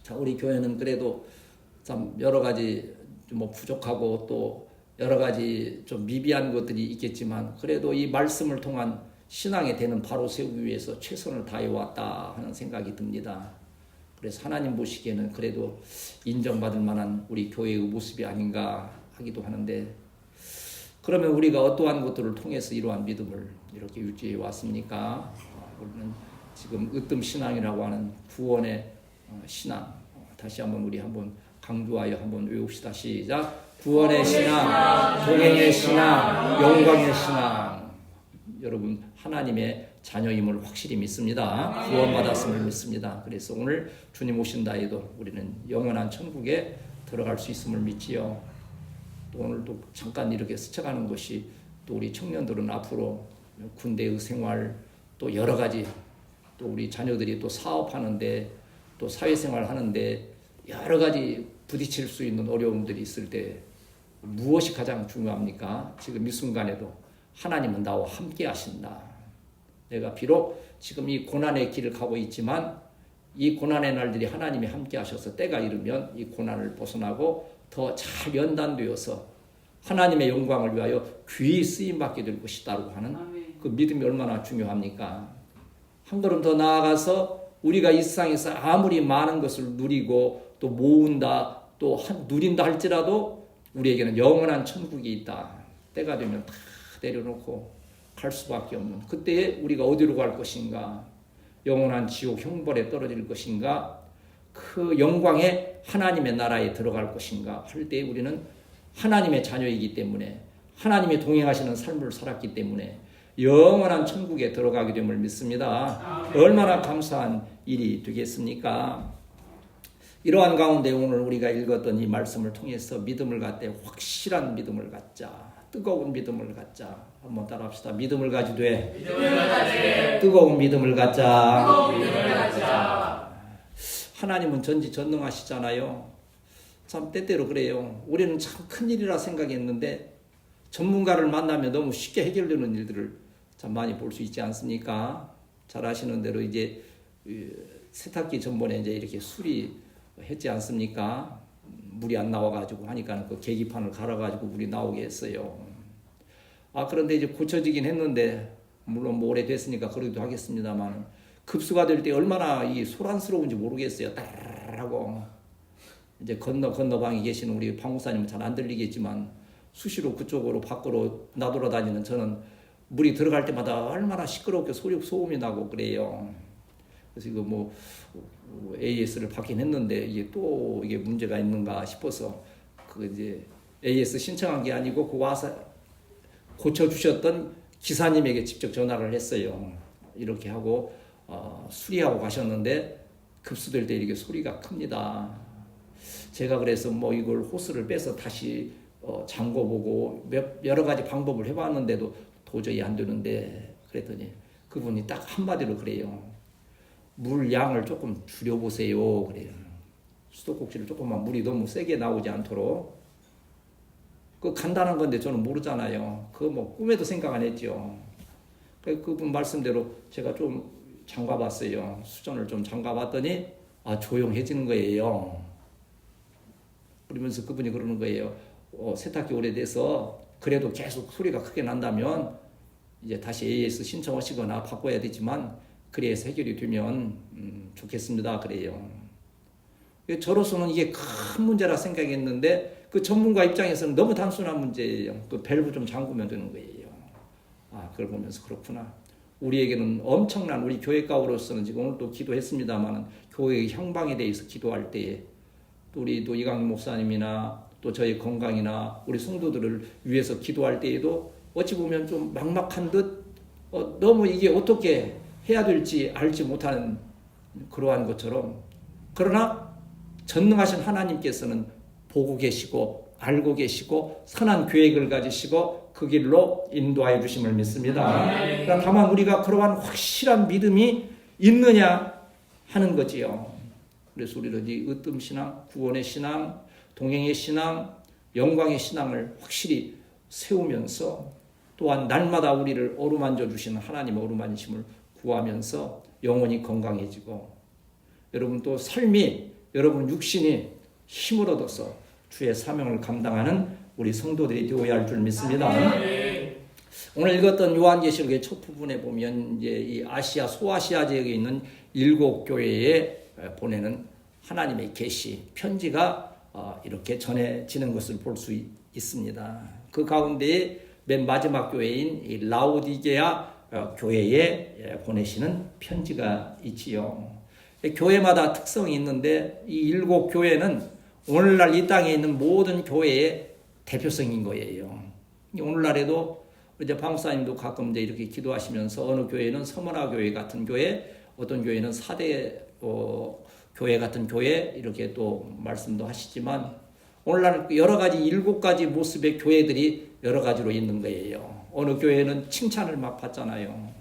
자, 우리 교회는 그래도 참 여러 가지 뭐 부족하고 또 여러 가지 좀 미비한 것들이 있겠지만 그래도 이 말씀을 통한 신앙의 대는 바로 세우기 위해서 최선을 다해왔다 하는 생각이 듭니다. 그래서 하나님 보시기에는 그래도 인정받을 만한 우리 교회의 모습이 아닌가 하기도 하는데, 그러면 우리가 어떠한 것들을 통해서 이러한 믿음을 이렇게 유지해 왔습니까? 우리는 지금 으뜸 신앙이라고 하는 구원의 신앙, 다시 한번 우리 한번 강조하여 한번 외웁시다. 시작. 구원의 신앙, 동행의 신앙, 영광의 신앙. 여러분 하나님의 자녀임을 확실히 믿습니다. 구원받았음을 믿습니다. 그래서 오늘 주님 오신다 해도 우리는 영원한 천국에 들어갈 수 있음을 믿지요. 또 오늘 또 잠깐 이렇게 스쳐가는 것이, 또 우리 청년들은 앞으로 군대의 생활, 또 여러 가지, 또 우리 자녀들이 또 사업하는데 또 사회생활 하는데 여러 가지 부딪힐 수 있는 어려움들이 있을 때 무엇이 가장 중요합니까? 지금 이 순간에도 하나님은 나와 함께 하신다. 내가 비록 지금 이 고난의 길을 가고 있지만 이 고난의 날들이 하나님이 함께 하셔서 때가 이르면 이 고난을 벗어나고 더 잘 연단되어서 하나님의 영광을 위하여 귀히 쓰임받게 될 것이다라고 하는 그 믿음이 얼마나 중요합니까? 한 걸음 더 나아가서 우리가 이 세상에서 아무리 많은 것을 누리고 또 모은다, 또 누린다 할지라도 우리에게는 영원한 천국이 있다. 때가 되면 다 내려놓고 갈 수밖에 없는 그때에 우리가 어디로 갈 것인가? 영원한 지옥 형벌에 떨어질 것인가? 그 영광의 하나님의 나라에 들어갈 것인가? 할 때 우리는 하나님의 자녀이기 때문에, 하나님이 동행하시는 삶을 살았기 때문에 영원한 천국에 들어가게 됨을 믿습니다. 얼마나 감사한 일이 되겠습니까? 이러한 가운데 오늘 우리가 읽었던 이 말씀을 통해서 믿음을 갖되 확실한 믿음을 갖자. 뜨거운 믿음을 갖자. 한번 따라합시다. 믿음을 가지되 뜨거운 믿음을 갖자. 하나님은 전지전능하시잖아요. 참 때때로 그래요. 우리는 참 큰일이라 생각했는데 전문가를 만나면 너무 쉽게 해결되는 일들을 참 많이 볼 수 있지 않습니까? 잘 아시는 대로 이제 세탁기 전번에 이제 이렇게 수리했지 않습니까? 물이 안 나와가지고 하니까 그 계기판을 갈아가지고 물이 나오게 했어요. 그런데 이제 고쳐지긴 했는데, 물론 뭐 오래됐으니까 그러기도 하겠습니다만, 급수가 될 때 얼마나 이 소란스러운지 모르겠어요. 따르르하고. 이제 건너방에 계시는 우리 방목사님은 잘 안 들리겠지만, 수시로 그쪽으로 밖으로 나돌아다니는 저는 물이 들어갈 때마다 얼마나 시끄럽게 소음이 나고 그래요. 그래서 이거 뭐 AS를 받긴 했는데 이게 또 이게 문제가 있는가 싶어서 그 이제 AS 신청한 게 아니고 그 와서 고쳐주셨던 기사님에게 직접 전화를 했어요. 이렇게 하고 수리하고 가셨는데 급수될 때 이렇게 소리가 큽니다. 제가 그래서 뭐 이걸 호스를 빼서 다시 잠궈보고 여러 가지 방법을 해봤는데도 도저히 안 되는데, 그랬더니 그분이 딱 한마디로 그래요. 물 양을 조금 줄여보세요. 그래요. 수도꼭지를 조금만 물이 너무 세게 나오지 않도록. 그 간단한 건데 저는 모르잖아요. 그거 뭐 꿈에도 생각 안 했죠. 그분 말씀대로 제가 좀 잠가봤어요. 수전을 좀 잠가봤더니 조용해지는 거예요. 그러면서 그분이 그러는 거예요. 세탁기 오래돼서 그래도 계속 소리가 크게 난다면 이제 다시 AS 신청하시거나 바꿔야 되지만 그래서 해결이 되면 좋겠습니다. 그래요. 저로서는 이게 큰 문제라 생각했는데 그 전문가 입장에서는 너무 단순한 문제예요. 그 밸브 좀 잠그면 되는 거예요. 그걸 보면서 그렇구나. 우리에게는 엄청난, 우리 교회 가우로서는 지금 오늘 또 기도했습니다만 교회의 향방에 대해서 기도할 때에 또 우리 또 이강민 목사님이나 또 저희 건강이나 우리 성도들을 위해서 기도할 때에도 어찌 보면 좀 막막한 듯 너무 이게 어떻게 해야 될지 알지 못하는 그러한 것처럼, 그러나 전능하신 하나님께서는 보고 계시고 알고 계시고 선한 계획을 가지시고 그 길로 인도하여 주심을 믿습니다. 그러나 다만 우리가 그러한 확실한 믿음이 있느냐 하는 거지요. 그래서 우리는 이 으뜸 신앙, 구원의 신앙, 동행의 신앙, 영광의 신앙을 확실히 세우면서 또한 날마다 우리를 어루만져 주시는 하나님의 어루만심을 구하면서 영혼이 건강해지고, 여러분 또 삶이 여러분 육신이 힘을 얻어서 주의 사명을 감당하는 우리 성도들이 되어야 할 줄 믿습니다. 오늘 읽었던 요한계시록의 첫 부분에 보면 이제 이 아시아 소아시아 지역에 있는 7교회에 보내는 하나님의 계시 편지가 이렇게 전해지는 것을 볼 수 있습니다. 그 가운데에 맨 마지막 교회인 이 라오디게아 교회에 보내시는 편지가 있지요. 교회마다 특성이 있는데 이 7교회는 오늘날 이 땅에 있는 모든 교회의 대표성인 거예요. 오늘날에도 이제 방사님도 가끔 이제 이렇게 기도하시면서 어느 교회는 서머나 교회 같은 교회, 어떤 교회는 사대 교회 같은 교회 이렇게 또 말씀도 하시지만 오늘날 여러 가지 7가지 모습의 교회들이 여러 가지로 있는 거예요. 어느 교회는 칭찬을 막 받잖아요.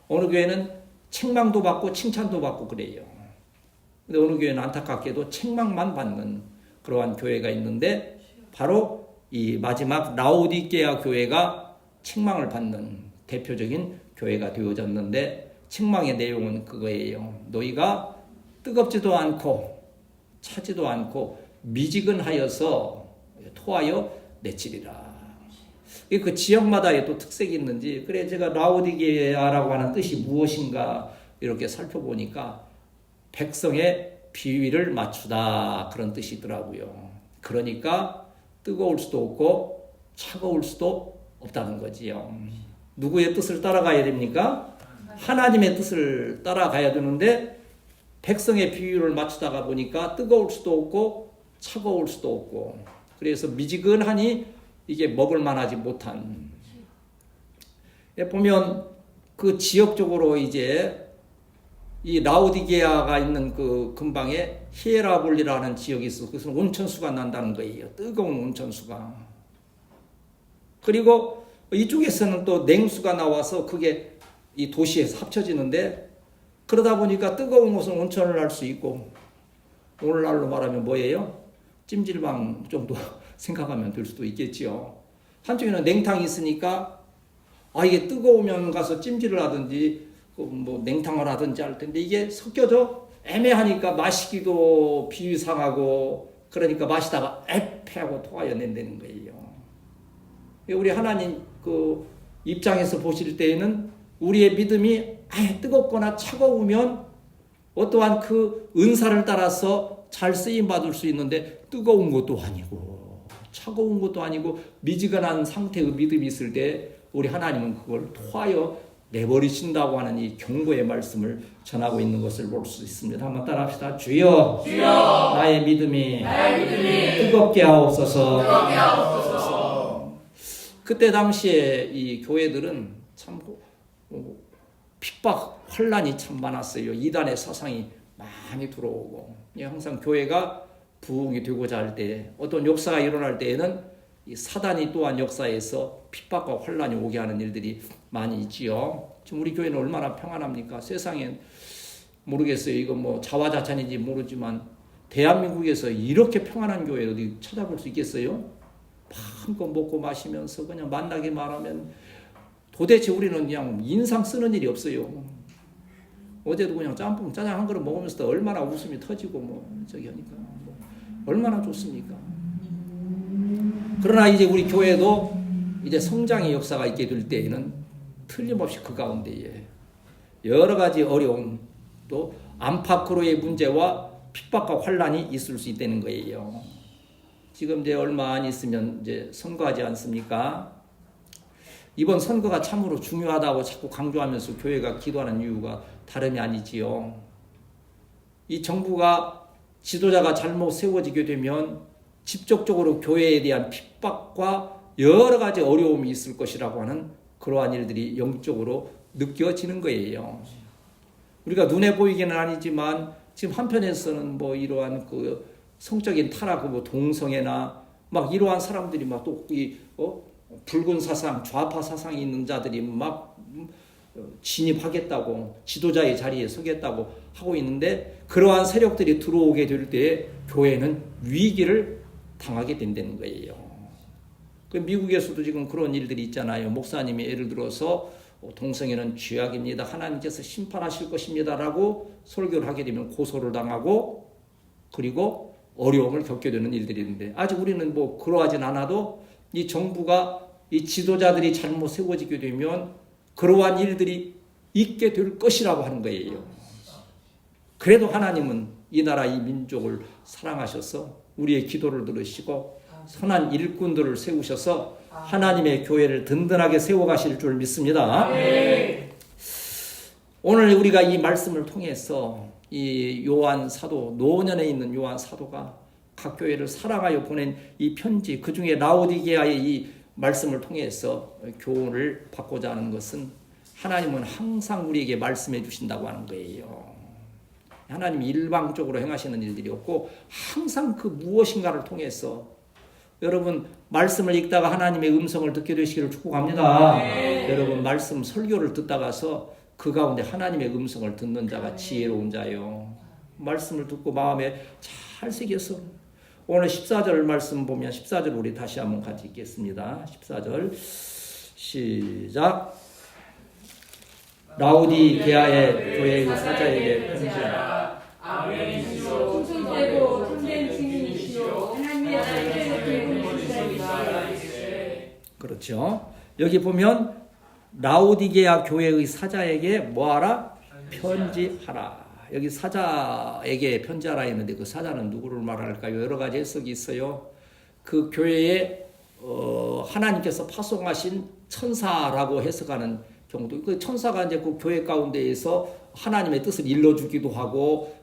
어느 교회는 책망도 받고 칭찬도 받고 그래요. 근데 어느 교회는 안타깝게도 책망만 받는 그러한 교회가 있는데 바로 이 마지막 라오디게아 교회가 책망을 받는 대표적인 교회가 되어졌는데 책망의 내용은 그거예요. 너희가 뜨겁지도 않고 차지도 않고 미지근하여서 토하여 내치리라. 그 지역마다의 또 특색이 있는지 그래 제가 라오디게아라고 하는 뜻이 무엇인가 이렇게 살펴보니까 백성의 비위를 맞추다 그런 뜻이 있더라고요. 그러니까 뜨거울 수도 없고 차가울 수도 없다는 거지요. 누구의 뜻을 따라가야 됩니까? 하나님의 뜻을 따라가야 되는데 백성의 비위를 맞추다가 보니까 뜨거울 수도 없고 차가울 수도 없고 그래서 미지근하니 이게 먹을 만하지 못한. 보면 그 지역적으로 이제 이 라오디게아가 있는 그 근방에 히에라볼리라는 지역이 있어. 그것은 온천수가 난다는 거예요. 뜨거운 온천수가. 그리고 이쪽에서는 또 냉수가 나와서 그게 이 도시에서 합쳐지는데 그러다 보니까 뜨거운 곳은 온천을 할 수 있고 오늘날로 말하면 뭐예요? 찜질방 정도 생각하면 될 수도 있겠지요. 한쪽에는 냉탕이 있으니까 이게 뜨거우면 가서 찜질을 하든지 뭐 냉탕을 하든지 할 텐데 이게 섞여져 애매하니까 마시기도 비위상하고 그러니까 마시다가 애패하고 토하여 낸다는 거예요. 우리 하나님 그 입장에서 보실 때에는 우리의 믿음이 뜨겁거나 차가우면 어떠한 그 은사를 따라서 잘 쓰임 받을 수 있는데 뜨거운 것도 아니고 차가운 것도 아니고 미지근한 상태의 믿음이 있을 때 우리 하나님은 그걸 토하여 내버리신다고 하는 이 경고의 말씀을 전하고 있는 것을 볼 수 있습니다. 한번 따라합시다. 주여, 나의 믿음이 뜨겁게 하옵소서. 그때 당시에 이 교회들은 참 핍박, 환란이 참 많았어요. 이단의 사상이 많이 들어오고 항상 교회가 부흥이 되고자 할 때 어떤 역사가 일어날 때에는 이 사단이 또한 역사에서 핍박과 환란이 오게 하는 일들이 많이 있지요. 지금 우리 교회는 얼마나 평안합니까? 세상엔 모르겠어요. 이거 뭐 자화자찬인지 모르지만 대한민국에서 이렇게 평안한 교회 어디 찾아볼 수 있겠어요? 마음껏 먹고 마시면서 그냥 만나게 말하면 도대체 우리는 그냥 인상 쓰는 일이 없어요. 어제도 그냥 짬뽕 짜장 한 그릇 먹으면서 얼마나 웃음이 터지고 저기 하니까 얼마나 좋습니까? 그러나 이제 우리 교회도 이제 성장의 역사가 있게 될 때에는 틀림없이 그 가운데에 여러 가지 어려운 또 안팎으로의 문제와 핍박과 환란이 있을 수 있다는 거예요. 지금 이제 얼마 안 있으면 이제 선거하지 않습니까? 이번 선거가 참으로 중요하다고 자꾸 강조하면서 교회가 기도하는 이유가 다름이 아니지요. 이 정부가 지도자가 잘못 세워지게 되면 직접적으로 교회에 대한 핍박과 여러 가지 어려움이 있을 것이라고 하는 그러한 일들이 영적으로 느껴지는 거예요. 우리가 눈에 보이기는 아니지만 지금 한편에서는 뭐 이러한 그 성적인 타락, 뭐 동성애나 막 이러한 사람들이 막 또 붉은 사상, 좌파 사상이 있는 자들이 막 진입하겠다고 지도자의 자리에 서겠다고 하고 있는데 그러한 세력들이 들어오게 될 때 교회는 위기를 당하게 된다는 거예요. 그 미국에서도 지금 그런 일들이 있잖아요. 목사님이 예를 들어서 동성애는 죄악입니다. 하나님께서 심판하실 것입니다. 라고 설교를 하게 되면 고소를 당하고 그리고 어려움을 겪게 되는 일들이 있는데 아직 우리는 뭐 그러하진 않아도 이 정부가 이 지도자들이 잘못 세워지게 되면 그러한 일들이 있게 될 것이라고 하는 거예요. 그래도 하나님은 이 나라 이 민족을 사랑하셔서 우리의 기도를 들으시고 선한 일꾼들을 세우셔서 하나님의 교회를 든든하게 세워가실 줄 믿습니다. 오늘 우리가 이 말씀을 통해서 이 요한 사도, 노년에 있는 요한 사도가 각 교회를 사랑하여 보낸 이 편지, 그 중에 라오디게아의 이 말씀을 통해서 교훈을 받고자 하는 것은 하나님은 항상 우리에게 말씀해 주신다고 하는 거예요. 하나님이 일방적으로 행하시는 일들이 없고 항상 그 무엇인가를 통해서 여러분 말씀을 읽다가 하나님의 음성을 듣게 되시기를 축복합니다. 여러분 말씀 설교를 듣다가서 그 가운데 하나님의 음성을 듣는 자가 지혜로운 자요. 말씀을 듣고 마음에 잘 새겨서 오늘 14절 말씀 보면 14절 우리 다시 한번 같이 읽겠습니다. 14절 시작. 라오디게아의 교회의 사자에게 편지하라. 아멘이시오. 충성되고 참된 증인이시오. 하나님의 아들의 그렇죠. 여기 보면 라오디게아 교회의 사자에게 뭐하라? 편지하라. 여기 사자에게 편지하라 했는데 그 사자는 누구를 말할까요? 여러 가지 해석이 있어요. 그 교회에 하나님께서 파송하신 천사라고 해석하는 경우도 그 천사가 이제 그 교회 가운데에서 하나님의 뜻을 일러주기도 하고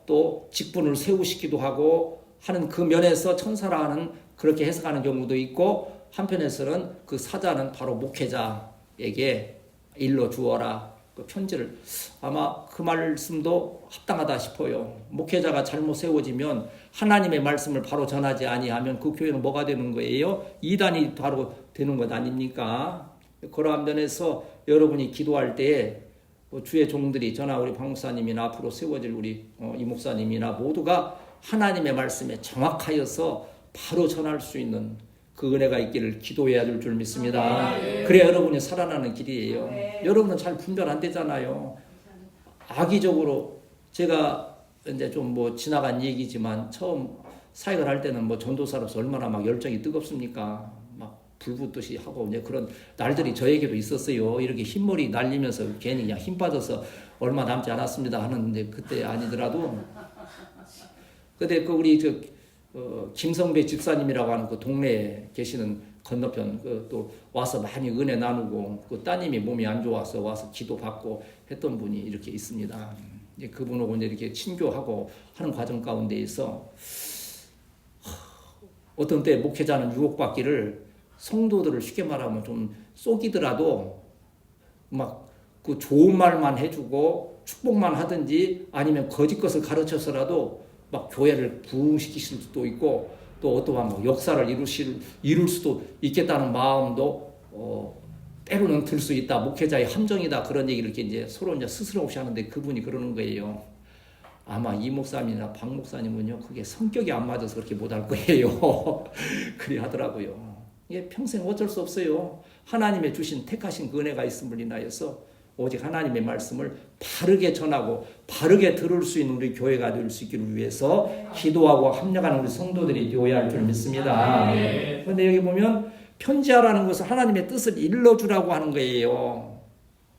또 직분을 세우시기도 하고 하는 그 면에서 천사라는 그렇게 해석하는 경우도 있고 한편에서는 그 사자는 바로 목회자에게 일러주어라 그 편지를 아마 그 말씀도 합당하다 싶어요. 목회자가 잘못 세워지면 하나님의 말씀을 바로 전하지 아니하면 그 교회는 뭐가 되는 거예요? 이단이 바로 되는 것 아닙니까? 그러한 면에서 여러분이 기도할 때에 주의 종들이 저나 우리 박 목사님이나 앞으로 세워질 우리 이 목사님이나 모두가 하나님의 말씀에 정확하여서 바로 전할 수 있는 그 은혜가 있기를 기도해야 될 줄 믿습니다. 그래야 여러분이 살아나는 길이에요. 여러분은 잘 분별 안 되잖아요. 악의적으로 제가 이제 좀 뭐 지나간 얘기지만 처음 사역을 할 때는 뭐 전도사로서 얼마나 막 열정이 뜨겁습니까? 막 불붙듯이 하고 이제 그런 날들이 저에게도 있었어요. 이렇게 흰머리 날리면서 괜히 그냥 힘 빠져서 얼마 남지 않았습니다 하는데 그때 아니더라도 근데 그 우리 김성배 집사님이라고 하는 그 동네에 계시는 건너편 또 와서 많이 은혜 나누고 그 따님이 몸이 안 좋아서 와서 기도받고 했던 분이 이렇게 있습니다. 이제 그분하고 이제 이렇게 친교하고 하는 과정 가운데에서 어떤 때 목회자는 유혹받기를 성도들을 쉽게 말하면 좀 속이더라도 막 그 좋은 말만 해주고 축복만 하든지 아니면 거짓 것을 가르쳐서라도 막 교회를 부흥시키실 수도 있고 또 어떠한 뭐 역사를 이룰 수도 있겠다는 마음도 때로는 들 수 있다. 목회자의 함정이다. 그런 얘기를 이렇게 이제 서로 이제 스스럼 없이 하는데 그분이 그러는 거예요. 아마 이 목사님이나 박 목사님은요, 그게 성격이 안 맞아서 그렇게 못할 거예요. 그리 하더라고요. 이게 평생 어쩔 수 없어요. 하나님의 주신 택하신 그 은혜가 있음을 인하여서 오직 하나님의 말씀을 바르게 전하고 바르게 들을 수 있는 우리 교회가 될 수 있기를 위해서 기도하고 합력하는 우리 성도들이 되어야 할 줄 믿습니다. 그런데 여기 보면 편지하라는 것은 하나님의 뜻을 일러주라고 하는 거예요.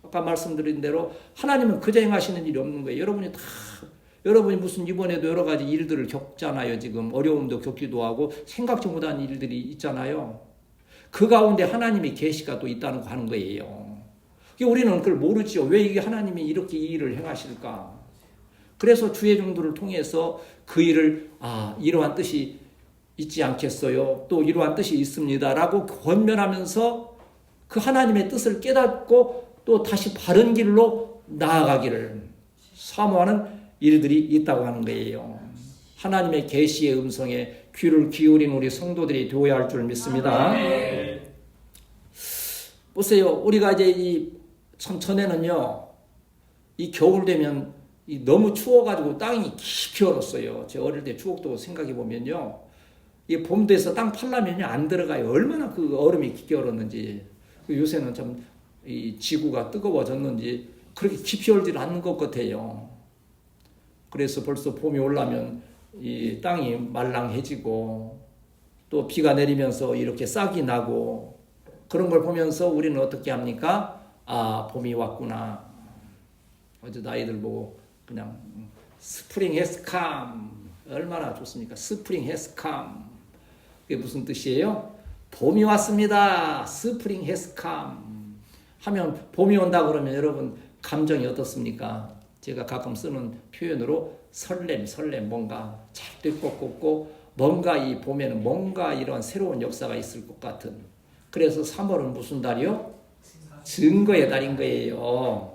아까 말씀드린 대로 하나님은 그저 행하시는 일이 없는 거예요. 여러분이 무슨 이번에도 여러 가지 일들을 겪잖아요. 지금 어려움도 겪기도 하고 생각지 못한 일들이 있잖아요. 그 가운데 하나님의 계시가 또 있다는 거 하는 거예요. 우리는 그걸 모르지요. 왜 이게 하나님이 이렇게 이 일을 행하실까? 그래서 주의 종들을 통해서 그 일을 이러한 뜻이 있지 않겠어요? 또 이러한 뜻이 있습니다라고 권면하면서 그 하나님의 뜻을 깨닫고 또 다시 바른 길로 나아가기를 사모하는 일들이 있다고 하는 거예요. 하나님의 계시의 음성에 귀를 기울인 우리 성도들이 되어야 할 줄 믿습니다. 보세요. 우리가 이제 전에는요, 이 겨울 되면 너무 추워가지고 땅이 깊이 얼었어요. 제 어릴 때 추억도 생각해 보면요, 이 봄 돼서 땅 팔라면요 안 들어가요. 얼마나 그 얼음이 깊게 얼었는지. 요새는 참 이 지구가 뜨거워졌는지 그렇게 깊이 얼지 않는 것 같아요. 그래서 벌써 봄이 올라면 이 땅이 말랑해지고 또 비가 내리면서 이렇게 싹이 나고 그런 걸 보면서 우리는 어떻게 합니까? 아, 봄이 왔구나. 어제 아이들 보고 그냥 스프링 has come. 얼마나 좋습니까? 스프링 has come. 그게 무슨 뜻이에요? 봄이 왔습니다. 스프링 has come. 하면 봄이 온다 그러면 여러분 감정이 어떻습니까? 제가 가끔 쓰는 표현으로 설렘 뭔가 잘도 꺾고 뭔가 이 봄에는 뭔가 이런 새로운 역사가 있을 것 같은. 그래서 3월은 무슨 달이요? 증거의 달인 거예요.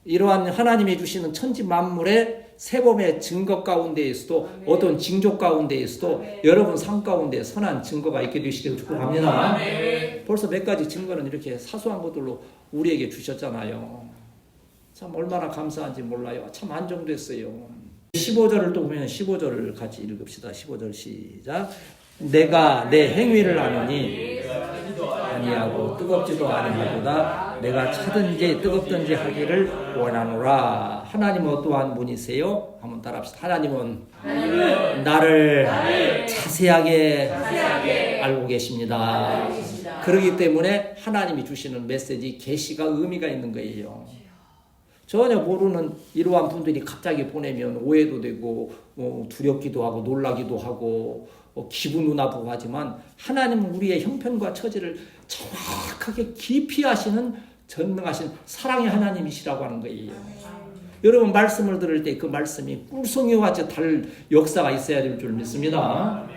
이러한 하나님이 주시는 천지 만물의 새봄의 증거 가운데에서도 어떤 징조 가운데에서도 여러분 삶 가운데 선한 증거가 있게 되시길 축복합니다. 벌써 몇 가지 증거는 이렇게 사소한 것들로 우리에게 주셨잖아요. 참 얼마나 감사한지 몰라요. 참 안정됐어요. 15절을 또 보면 15절을 같이 읽읍시다. 15절 시작. 내가 내 행위를 아노니 아니하고 뜨겁지도 아니하도다. 내가 차든지 뜨겁든지 하기를 원하노라. 하나님은 어떠한 분이세요? 한번 따라합시다. 하나님은 나를 자세하게 알고 계십니다. 그렇기 때문에 하나님이 주시는 메시지 계시가 의미가 있는 거예요. 전혀 모르는 이러한 분들이 갑자기 보내면 오해도 되고 두렵기도 하고 놀라기도 하고 기분 나쁘고 하지만 하나님은 우리의 형편과 처지를 정확하게 깊이 하시는 전능하신 사랑의 하나님이시라고 하는 거예요. 여러분 말씀을 들을 때 그 말씀이 꿀송이와 같이 달 역사가 있어야 될 줄 믿습니다.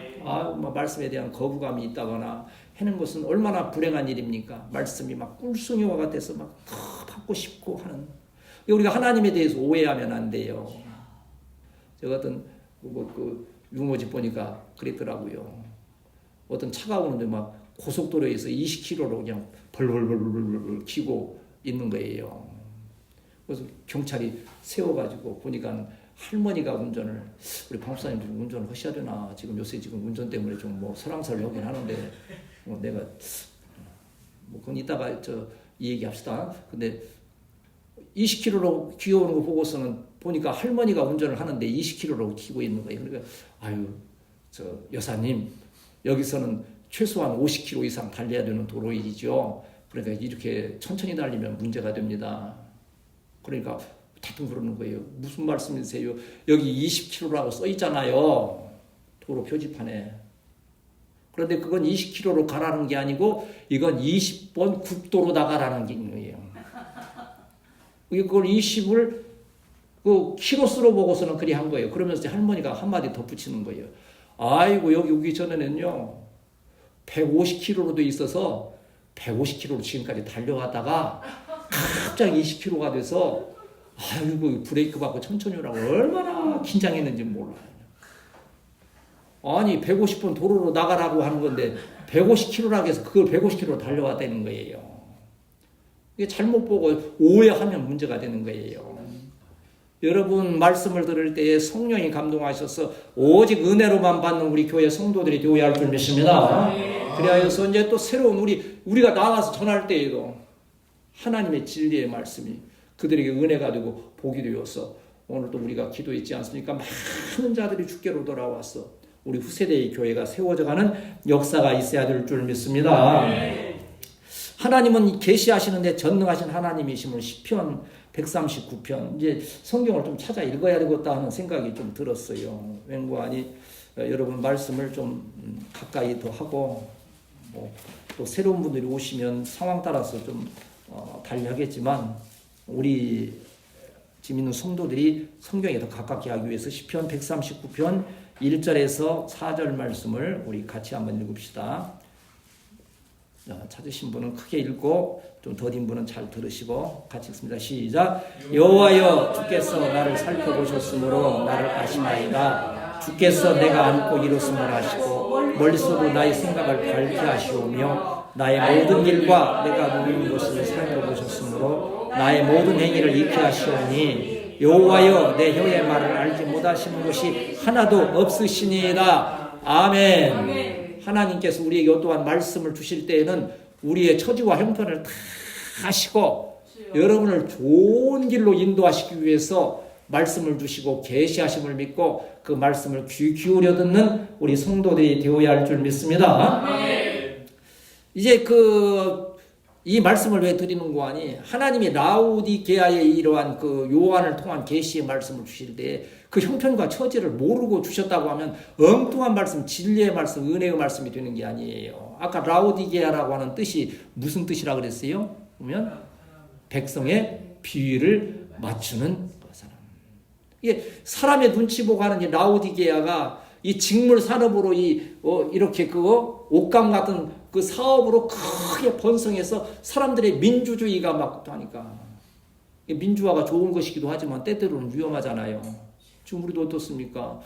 말씀에 대한 거부감이 있다거나 하는 것은 얼마나 불행한 일입니까? 말씀이 막 꿀송이와 같아서 막 더 받고 싶고 하는. 우리가 하나님에 대해서 오해하면 안 돼요. 제가 어떤 유모집 보니까 그랬더라고요. 어떤 차가 오는데 막 고속도로에서 20km로 그냥 벌벌벌벌 키고 있는 거예요. 그래서 경찰이 세워가지고 보니까 할머니가 운전을, 우리 방사님 좀 운전을 하셔야 되나, 지금 요새 지금 운전 때문에 좀 설왕설을 하긴 하는데 내가 그건 이따가 이 얘기 합시다. 근데 20km로 기어오는 거 보고서는 보니까 할머니가 운전을 하는데 20km로 기고 있는 거예요. 그러니까 여사님 여기서는 최소한 50km 이상 달려야 되는 도로이죠. 그러니까 이렇게 천천히 달리면 문제가 됩니다. 그러니까 대뜸 그러는 거예요. 무슨 말씀이세요? 여기 20km라고 써 있잖아요. 도로 표지판에. 그런데 그건 20km로 가라는 게 아니고 이건 20번 국도로 나가라는 게 있는 거예요. 그걸 20을 키로수로 보고서는 그리 한 거예요. 그러면서 할머니가 한마디 덧붙이는 거예요. 아이고 여기 오기 전에는요 150km로 돼 있어서 150km로 지금까지 달려가다가 갑자기 20km가 돼서 아이고 브레이크 밟고 천천히 오라고 얼마나 긴장했는지 몰라요. 아니 150번 도로로 나가라고 하는 건데 150km라고 해서 그걸 150km로 달려왔다는 거예요. 이게 잘못 보고 오해하면 문제가 되는 거예요. 여러분 말씀을 들을 때에 성령이 감동하셔서 오직 은혜로만 받는 우리 교회 성도들이 되어야 할 줄 믿습니다. 그래서 이제 또 새로운 우리가 나가서 전할 때에도 하나님의 진리의 말씀이 그들에게 은혜가 되고 복이 되어서 오늘 또 우리가 기도했지 않습니까? 많은 자들이 주께로 돌아왔어. 우리 후세대의 교회가 세워져가는 역사가 있어야 될 줄 믿습니다. 하나님은 계시하시는데 전능하신 하나님이심을 시편 139편 이제 성경을 좀 찾아 읽어야 되겠다 하는 생각이 좀 들었어요. 왠고하니 여러분 말씀을 좀 가까이 더 하고 또 새로운 분들이 오시면 상황 따라서 좀 달리하겠지만 우리 지금 있는 성도들이 성경에 더 가깝게 하기 위해서 시편 139편 1절에서 4절 말씀을 우리 같이 한번 읽읍시다. 찾으신 분은 크게 읽고 좀 더딘 분은 잘 들으시고 같이 읽습니다. 시작. 여호와여 주께서 나를 살펴보셨으므로 나를 아시나이다. 주께서 내가 안고 일었음을 아시고 멀리서도 나의 생각을 밝게 하시오며 나의 모든 길과 내가 누리는 것을 살펴보셨으므로 나의 모든 행위를 익히 하시오니 여호와여 내 혀의 말을 알지 못하시는 것이 하나도 없으시니이다. 아멘. 하나님께서 우리에게 어떠한 말씀을 주실 때에는 우리의 처지와 형편을 다 하시고 여러분을 좋은 길로 인도하시기 위해서 말씀을 주시고 계시하심을 믿고 그 말씀을 귀 기울여 듣는 우리 성도들이 되어야 할 줄 믿습니다. 이제 이 말씀을 왜 드리는 거 아니? 하나님이 라우디게아에 이러한 그 요한을 통한 계시의 말씀을 주실 때 그 형편과 처지를 모르고 주셨다고 하면 엉뚱한 말씀, 진리의 말씀, 은혜의 말씀이 되는 게 아니에요. 아까 라우디게아라고 하는 뜻이 무슨 뜻이라 그랬어요? 보면 백성의 비위를 맞추는 사람. 이게 사람의 눈치 보고 하는 이 라우디게아가 이 직물 산업으로 이렇게 옷감 같은 그 사업으로 크게 번성해서 사람들의 민주주의가 막 하니까 민주화가 좋은 것이기도 하지만 때때로는 위험하잖아요. 지금 우리도 어떻습니까?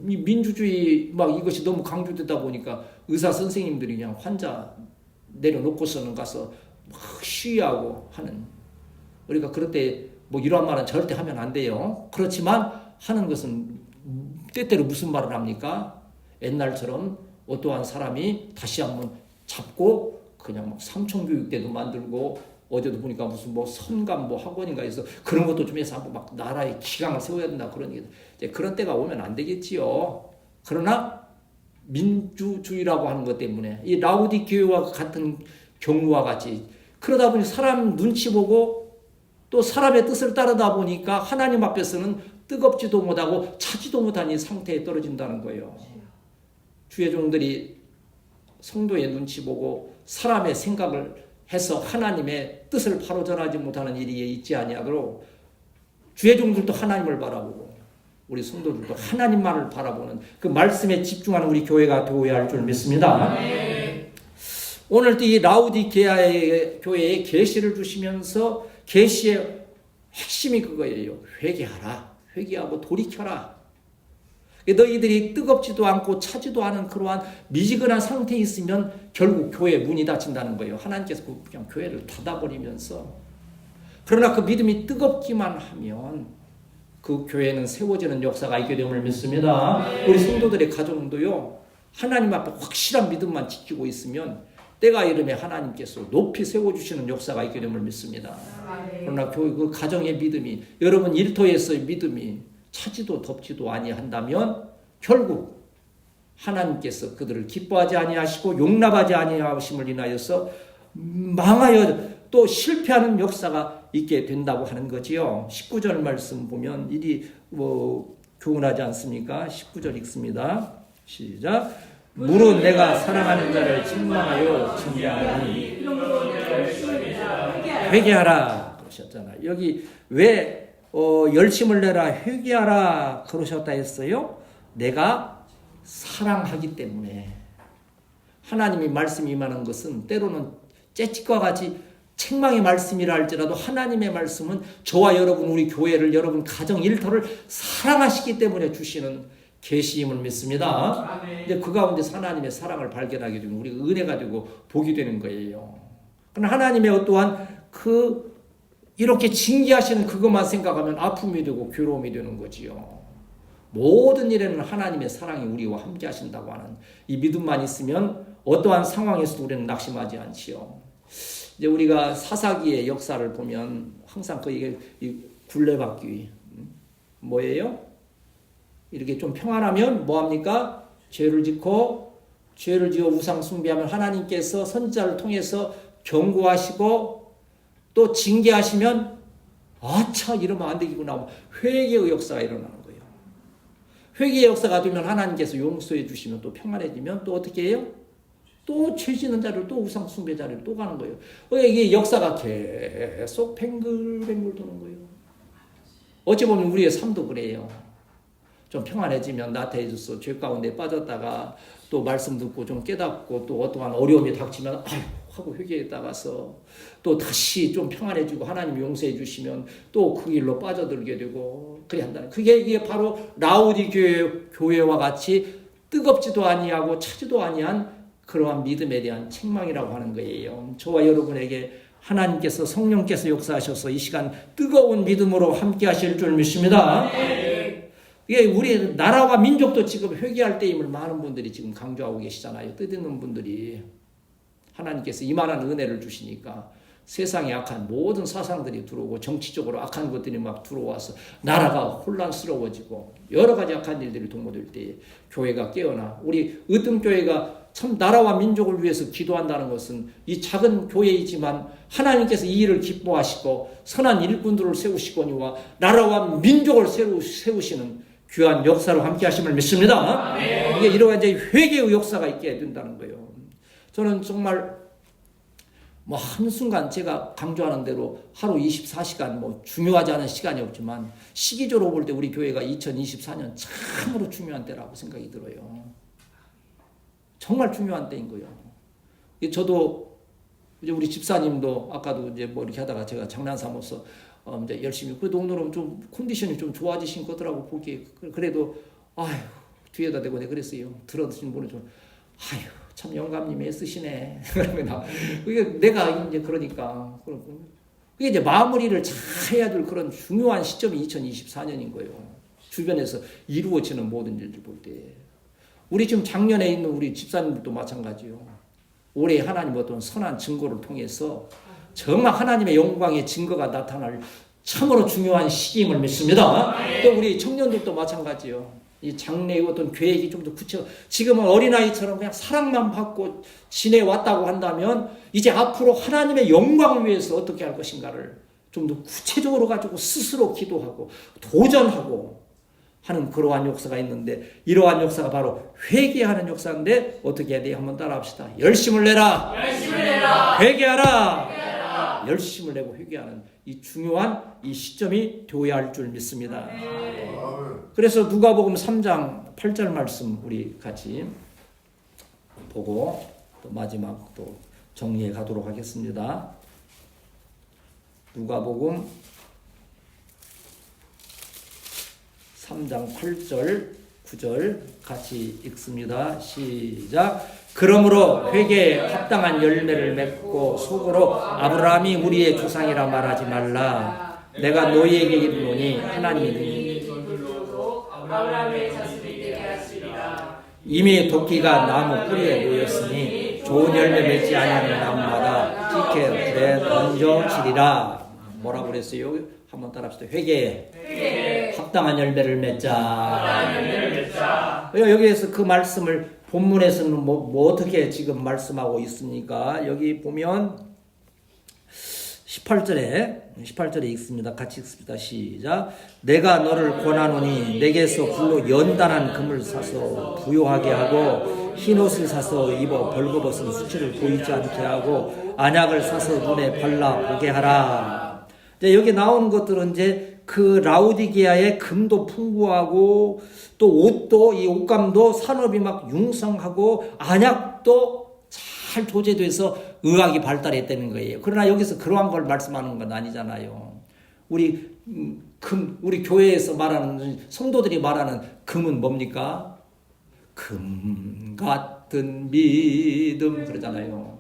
이 민주주의 막 이것이 너무 강조되다 보니까 의사 선생님들이 그냥 환자 내려놓고서는 가서 막 시위하고 하는. 우리가 그럴 때 뭐 이러한 말은 절대 하면 안 돼요. 그렇지만 하는 것은 때때로 무슨 말을 합니까? 옛날처럼 어떠한 사람이 다시 한번 잡고 그냥 막 삼重교육대도 만들고 어제도 보니까 무슨 뭐 선감 뭐 학원인가 해서 그런 것도 좀 해서 한번 막 나라의 기강을 세워야 된다 그런 얘기. 이제 그런 때가 오면 안 되겠지요. 그러나 민주주의라고 하는 것 때문에 이 라우디게아와 같은 경우와 같이 그러다 보니 사람 눈치 보고 또 사람의 뜻을 따르다 보니까 하나님 앞에서는 뜨겁지도 못하고 차지도 못한 이 상태에 떨어진다는 거예요. 주의 종들이 성도의 눈치 보고 사람의 생각을 해서 하나님의 뜻을 바로 전하지 못하는 일이 있지 아니하도록 주의 종들도 하나님을 바라보고 우리 성도들도 하나님만을 바라보는 그 말씀에 집중하는 우리 교회가 되어야 할 줄 믿습니다. 오늘도 이 라우디게아의 교회에 계시를 주시면서 계시의 핵심이 그거예요. 회개하라. 회개하고 돌이켜라. 너희들이 뜨겁지도 않고 차지도 않은 그러한 미지근한 상태에 있으면 결국 교회 문이 닫힌다는 거예요. 하나님께서 그냥 교회를 닫아버리면서. 그러나 그 믿음이 뜨겁기만 하면 그 교회는 세워지는 역사가 있게 됨을 믿습니다. 우리 성도들의 가정도요. 하나님 앞에 확실한 믿음만 지키고 있으면 때가 이르면 하나님께서 높이 세워주시는 역사가 있게 됨을 믿습니다. 그러나 그 가정의 믿음이 여러분 일터에서의 믿음이 차지도 덥지도 아니한다면 결국 하나님께서 그들을 기뻐하지 아니하시고 용납하지 아니하심을 인하여서 망하여 또 실패하는 역사가 있게 된다고 하는 거지요. 19절 말씀 보면 일이 교훈하지 않습니까? 19절 읽습니다. 시작. 무릇 내가 사랑하는 자를 책망하여 징계하니 회개하라 그러셨잖아요. 여기 왜 열심을 내라 회개하라 그러셨다 했어요? 내가 사랑하기 때문에. 하나님이 말씀이 임하는 것은 때로는 채찍과 같이 책망의 말씀이라 할지라도 하나님의 말씀은 저와 여러분 우리 교회를 여러분 가정 일터를 사랑하시기 때문에 주시는 계시임을 믿습니다. 이제 그 가운데서 하나님의 사랑을 발견하게 되면 우리가 은혜가 되고 복이 되는 거예요. 그러나 하나님의 어떠한 이렇게 징계하시는 그것만 생각하면 아픔이 되고 괴로움이 되는 거지요. 모든 일에는 하나님의 사랑이 우리와 함께 하신다고 하는 이 믿음만 있으면 어떠한 상황에서도 우리는 낙심하지 않지요. 이제 우리가 사사기의 역사를 보면 항상 이게 굴레바퀴 뭐예요? 이렇게 좀 평안하면 뭐합니까? 죄를 지어 우상 숭배하면 하나님께서 선지자를 통해서 경고하시고 또 징계하시면 아차 이러면 안 되겠구나. 회개의 역사가 일어나는 거예요. 회개의 역사가 되면 하나님께서 용서해 주시면 또 평안해지면 또 어떻게 해요? 또 죄 짓는 자리로 또 우상 숭배 자리로 또 가는 거예요. 이게 역사가 계속 뱅글뱅글 도는 거예요. 어찌 보면 우리의 삶도 그래요. 좀 평안해지면 나태해져서 죄 가운데 빠졌다가 또 말씀 듣고 좀 깨닫고 또 어떠한 어려움이 닥치면 아휴 하고 회개에 나가서 또 다시 좀 평안해지고 하나님 용서해 주시면 또 그 길로 빠져들게 되고 그래 한다는 그게 이게 바로 라우디게아 교회와 같이 뜨겁지도 아니하고 차지도 아니한 그러한 믿음에 대한 책망이라고 하는 거예요. 저와 여러분에게 하나님께서 성령께서 역사하셔서 이 시간 뜨거운 믿음으로 함께 하실 줄 믿습니다. 이게 우리 나라와 민족도 지금 회개할 때임을 많은 분들이 지금 강조하고 계시잖아요. 뜻있는 분들이 하나님께서 이만한 은혜를 주시니까 세상에 악한 모든 사상들이 들어오고 정치적으로 악한 것들이 막 들어와서 나라가 혼란스러워지고 여러 가지 악한 일들이 동모될 때에 교회가 깨어나 우리 으뜸교회가 참 나라와 민족을 위해서 기도한다는 것은 이 작은 교회이지만 하나님께서 이 일을 기뻐하시고 선한 일꾼들을 세우시거니와 나라와 민족을 세우시는 귀한 역사로 함께 하심을 믿습니다. 이게 이러한 이제 회개의 역사가 있게 된다는 거예요. 저는 정말 뭐 한순간 제가 강조하는 대로 하루 24시간 뭐 중요하지 않은 시간이 없지만 시기적으로 볼 때 우리 교회가 2024년 참으로 중요한 때라고 생각이 들어요. 정말 중요한 때인 거예요. 저도 이제 우리 집사님도 아까도 이제 뭐 이렇게 하다가 제가 장난 삼아서 이제 열심히 그래도 오늘은 좀 컨디션이 좀 좋아지신 거더라고 보기에 그래도 아휴 뒤에다 대고 내가 그랬어요. 들어드신 분은 좀 아휴 참 영감님이 애쓰시네. 그러면 그게 내가 이제 그러니까 그게 이제 마무리를 잘 해야 될 그런 중요한 시점이 2024년인 거예요. 주변에서 이루어지는 모든 일들 볼 때. 우리 지금 작년에 있는 우리 집사님들도 마찬가지요. 올해 하나님 어떤 선한 증거를 통해서 정말 하나님의 영광의 증거가 나타날 참으로 중요한 시기임을 믿습니다. 또 우리 청년들도 마찬가지요. 이 장래의 어떤 계획이 좀 더 구체적. 지금은 어린아이처럼 그냥 사랑만 받고 지내왔다고 한다면 이제 앞으로 하나님의 영광을 위해서 어떻게 할 것인가를 좀 더 구체적으로 가지고 스스로 기도하고 도전하고 하는 그러한 역사가 있는데 이러한 역사가 바로 회개하는 역사인데 어떻게 해야 돼요? 한번 따라합시다. 열심을 내라. 회개하라. 열심을 내고 회개하는 이 중요한 이 시점이 되어야 할 줄 믿습니다. 그래서 누가복음 3장 8절 말씀 우리 같이 보고 또 마지막 또 정리해 가도록 하겠습니다. 누가복음 3장 8절 9절 같이 읽습니다. 시작. 그러므로 회개에 합당한 열매를 맺고 속으로 아브라함이 우리의 조상이라 말하지 말라. 내가 너희에게 이르노니 하나님이 아브라함의 자손이 되게 하시리라. 이미 도끼가 나무 뿌리에 놓였으니 좋은 열매 맺지 아니하는 나무마다 찌개 불에 던져지리라. 뭐라고 그랬어요? 한번 따라합시다. 회개에 합당한 열매를 맺자. 여기에서 그 말씀을 본문에서는 뭐 어떻게 지금 말씀하고 있습니까? 여기 보면 18절에 읽습니다. 같이 읽습니다. 시작. 내가 너를 권하노니 내게서 불로 연단한 금을 사서 부요하게 하고 흰옷을 사서 입어 벌거벗은 수치를 보이지 않게 하고 안약을 사서 눈에 발라 보게 하라. 이제 여기 나오는 것들은 이제 그 라우디게아의 금도 풍부하고 또 옷도 이 옷감도 산업이 막 융성하고 안약도 잘 조제돼서 의학이 발달했다는 거예요. 그러나 여기서 그러한 걸 말씀하는 건 아니잖아요. 우리 교회에서 말하는 성도들이 말하는 금은 뭡니까? 금 같은 믿음 그러잖아요.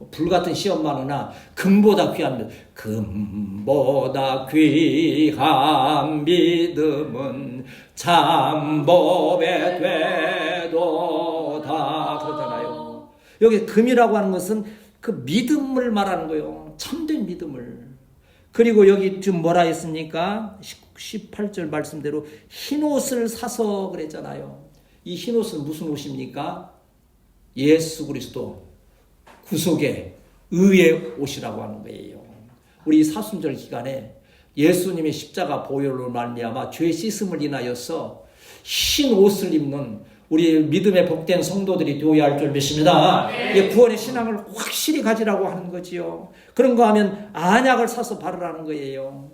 불같은 시험 많으나 금보다 귀한 금보다 귀한 믿음은 참법에 되도다 그러잖아요. 여기 금이라고 하는 것은 그 믿음을 말하는 거예요. 참된 믿음을. 그리고 여기 지금 뭐라 했습니까? 18절 말씀대로 흰옷을 사서 그랬잖아요. 이 흰옷은 무슨 옷입니까? 예수 그리스도 구속의 의의 옷이라고 하는 거예요. 우리 사순절 기간에 예수님의 십자가 보혈로 말미암아 죄 씻음을 인하여서 흰 옷을 입는 우리 믿음에 복된 성도들이 되어야 할 줄 믿습니다. 이게 구원의 신앙을 확실히 가지라고 하는 거지요. 그런가 하면 안약을 사서 바르라는 거예요.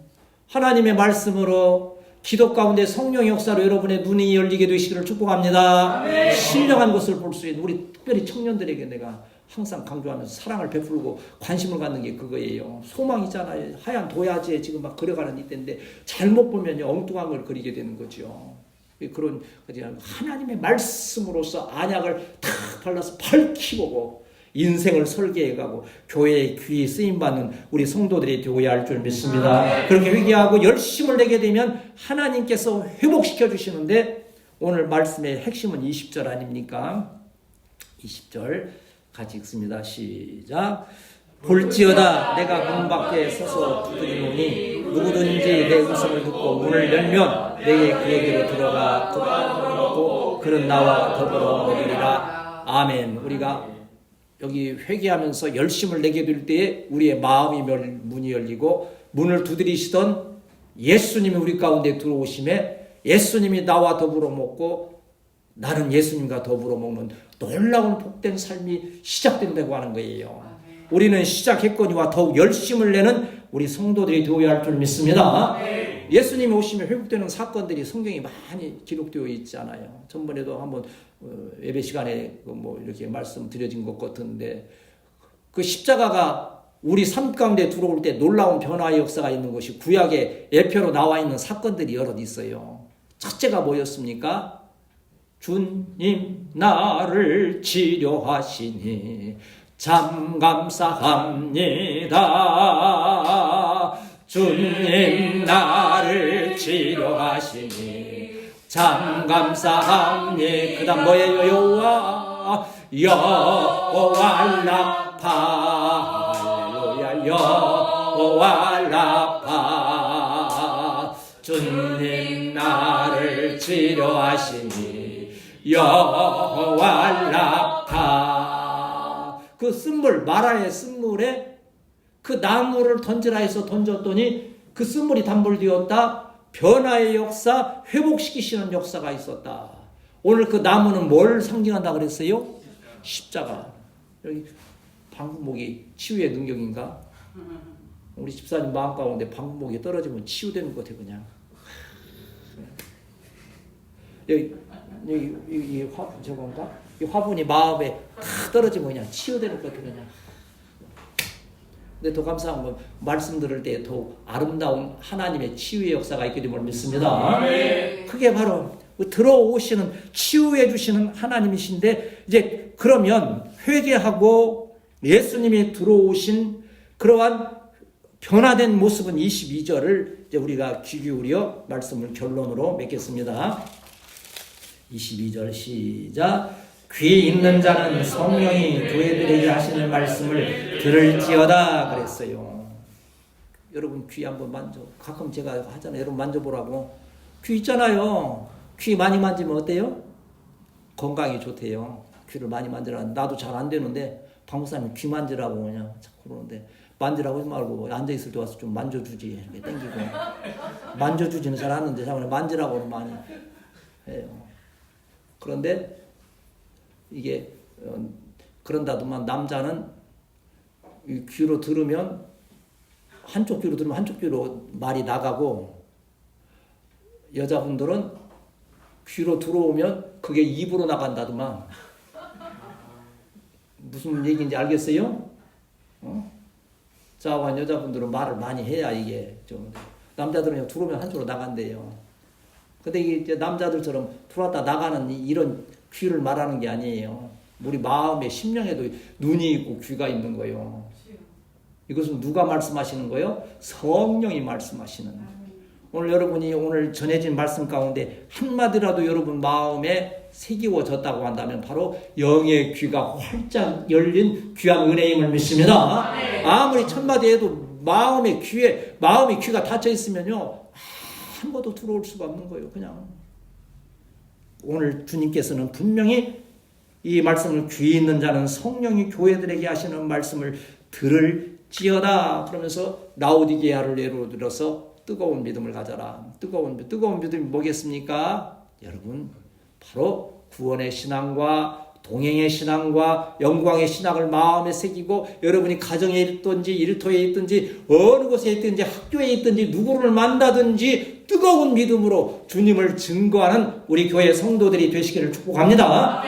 하나님의 말씀으로 기도 가운데 성령의 역사로 여러분의 눈이 열리게 되시기를 축복합니다. 신령한 것을 볼 수 있는 우리 특별히 청년들에게 내가 항상 강조하면서 사랑을 베풀고 관심을 갖는 게 그거예요. 소망이잖아요. 하얀 도야지에 지금 막 그려가는 이때인데 잘못 보면 엉뚱한 걸 그리게 되는 거죠. 그런 하나님의 말씀으로서 안약을 탁 발라서 밝히고 인생을 설계해가고 교회에 귀히 쓰임받는 우리 성도들이 되어야 할 줄 믿습니다. 그렇게 회개하고 열심을 내게 되면 하나님께서 회복시켜 주시는데 오늘 말씀의 핵심은 20절 아닙니까? 20절 같이 읽습니다. 시작. 볼지어다 내가 문 밖에 서서 두드리노니 누구든지 내 음성을 듣고 문을 열면 내게 그에게로 들어가고 그는 나와 더불어 먹으리라. 아멘. 우리가 여기 회개하면서 열심을 내게 될 때에 우리의 마음이 문이 열리고 문을 두드리시던 예수님이 우리 가운데 들어오심에 예수님이 나와 더불어 먹고 나는 예수님과 더불어 먹는 놀라운 복된 삶이 시작된다고 하는 거예요. 우리는 시작했거니와 더욱 열심을 내는 우리 성도들이 되어야 할 줄 믿습니다. 예수님이 오시면 회복되는 사건들이 성경에 많이 기록되어 있잖아요. 전번에도 한번 예배 시간에 뭐 이렇게 말씀드려진 것 같은데 그 십자가가 우리 삶 가운데 들어올 때 놀라운 변화의 역사가 있는 것이 구약의 예표로 나와 있는 사건들이 여럿 있어요. 첫째가 뭐였습니까? 주님 나를 치료하시니 참 감사합니다. 주님 나를 치료하시니 참 감사합니다. 그 다음 뭐예요? 여호와 라파 할렐루야 여호와 라파 주님 나를 치료하시니 여호와 라파. 그 쓴물 마라의 쓴물에 그 나무를 던지라 해서 던졌더니 그 쓴물이 단물되었다. 변화의 역사, 회복시키시는 역사가 있었다. 오늘 그 나무는 뭘 상징한다 그랬어요? 십자가. 여기 방구목이 치유의 능력인가? 우리 집사님 마음 가운데 방구목이 떨어지면 치유되는 것 같아 그냥. 여기 저건가? 이 화분이 마음에 다 떨어지면 그냥 치유되는 것 같아 그냥. 근데 더 감사한 건 말씀 들을 때 더 아름다운 하나님의 치유의 역사가 있게 됨을 믿습니다. 그게 바로 들어오시는 치유해 주시는 하나님이신데 이제 그러면 회개하고 예수님이 들어오신 그러한 변화된 모습은 22절을 이제 우리가 귀 기울여 말씀을 결론으로 맺겠습니다. 22절 시작. 귀 있는 자는 성령이 교회들에게 하시는 말씀을 들을지어다 그랬어요. 여러분 귀 한번 만져. 가끔 제가 하잖아요. 여러분 만져보라고. 귀 있잖아요. 귀 많이 만지면 어때요? 건강이 좋대요. 귀를 많이 만지라. 나도 잘 안 되는데 방구사님 귀 만지라고 그냥 자꾸 그러는데 만지라고 하지 말고 앉아있을 때 와서 좀 만져주지. 이렇게 땡기고. 만져주지는 잘 않는데 자꾸 만지라고 많이 해요. 그런데 이게 그런다더만 남자는 이 귀로 들으면 한쪽 귀로 들으면 한쪽 귀로 말이 나가고 여자분들은 귀로 들어오면 그게 입으로 나간다더만. 무슨 얘기인지 알겠어요? 자완 여자분들은 말을 많이 해야 이게 좀 남자들은 들어오면 한쪽으로 나간대요. 근데 이게 남자들처럼 들어왔다 나가는 이런 귀를 말하는 게 아니에요. 우리 마음의 심령에도 눈이 있고 귀가 있는 거예요. 이것은 누가 말씀하시는 거예요? 성령이 말씀하시는. 오늘 여러분이 오늘 전해진 말씀 가운데 한마디라도 여러분 마음에 새기워졌다고 한다면 바로 영의 귀가 활짝 열린 귀한 은혜임을 믿습니다. 아무리 천마디 해도 마음이 귀가 닫혀 있으면요 한 번도 들어올 수가 없는 거예요. 그냥 오늘 주님께서는 분명히 이 말씀을 귀 있는 자는 성령이 교회들에게 하시는 말씀을 들을지어다 그러면서 라오디게아를 예로 들어서 뜨거운 믿음을 가져라. 뜨거운 믿음이 뭐겠습니까? 여러분 바로 구원의 신앙과 동행의 신앙과 영광의 신앙을 마음에 새기고 여러분이 가정에 있든지 일터에 있든지 어느 곳에 있든지 학교에 있든지 누구를 만나든지 뜨거운 믿음으로 주님을 증거하는 우리 교회 성도들이 되시기를 축복합니다.